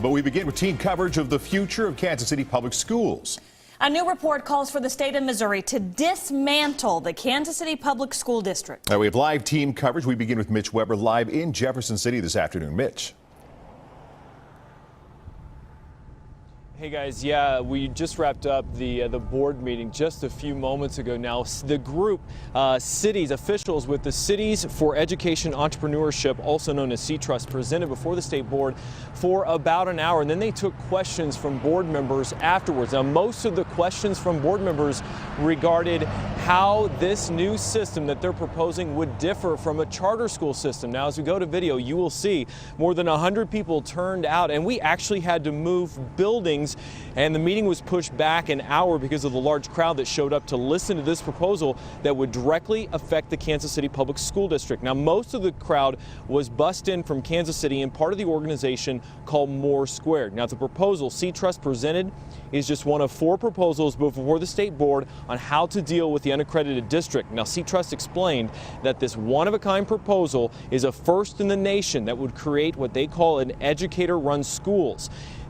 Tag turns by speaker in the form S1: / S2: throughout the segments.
S1: But we begin with team coverage of the future of Kansas City Public Schools.
S2: A new report calls for the state of Missouri to dismantle the Kansas City Public School District.
S1: We have live team coverage. We begin with Mitch Weber live in Jefferson City this afternoon. Mitch.
S3: Hey guys, yeah, we just wrapped up the board meeting just a few moments ago now. The group, cities, officials with the Cities for Education Entrepreneurship, also known as Cee-Trust, presented before the state board for about an hour, and then they took questions from board members afterwards. Now, most of the questions from board members regarded how this new system that they're proposing would differ from a charter school system. Now, as we go to video, you will see more than 100 people turned out, and we actually had to move buildings, and the meeting was pushed back an hour because of the large crowd that showed up to listen to this proposal that would directly affect the Kansas City Public School District. Now, most of the crowd was bussed in from Kansas City and part of the organization called More Squared. Now, the proposal Cee-Trust presented is just one of 4 proposals before the state board on how to deal with the unaccredited district. Now, Cee-Trust explained that this one-of-a-kind proposal is a first in the nation that would create what they call an educator-run schools.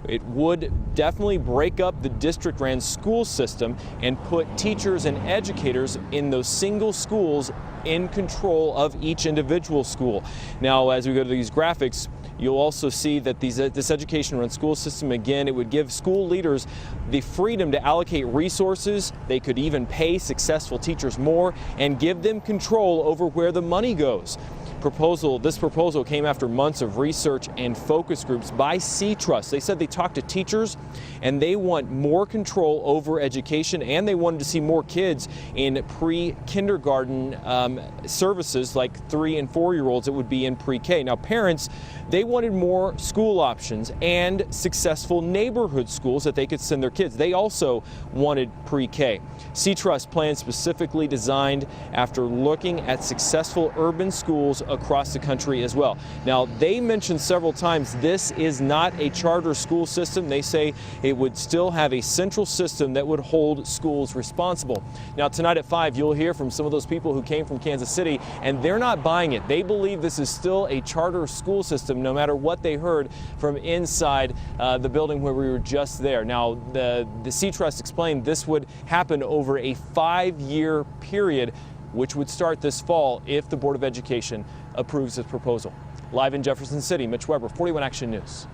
S3: It would definitely break up the district-ran school system and put teachers and educators in those single schools in control of each individual school. Now, as we go to these graphics, you'll also see that this education-run school system, again, it would give school leaders the freedom to allocate resources. They could even pay successful teachers more and give them control over where the money goes. This proposal came after months of research and focus groups by Cee-Trust. They said they talked to teachers and they want more control over education, and they wanted to see more kids in pre-kindergarten services like 3- and 4-year-olds that would be in pre-K. Now, parents, they wanted more school options and successful neighborhood schools that they could send their kids. They also wanted pre-K. Cee-Trust plan specifically designed after looking at successful urban schools across the country as well. Now, they mentioned several times this is not a charter school system. They say it would still have a central system that would hold schools responsible. Now, tonight at 5, you'll hear from some of those people who came from Kansas City, and they're not buying it. They believe this is still a charter school system, no matter what they heard from inside the building where we were just there. Now, the Cee-Trust explained this would happen over a 5-year period, which would start this fall if the Board of Education approves this proposal. Live in Jefferson City, Mitch Weber, 41 Action News.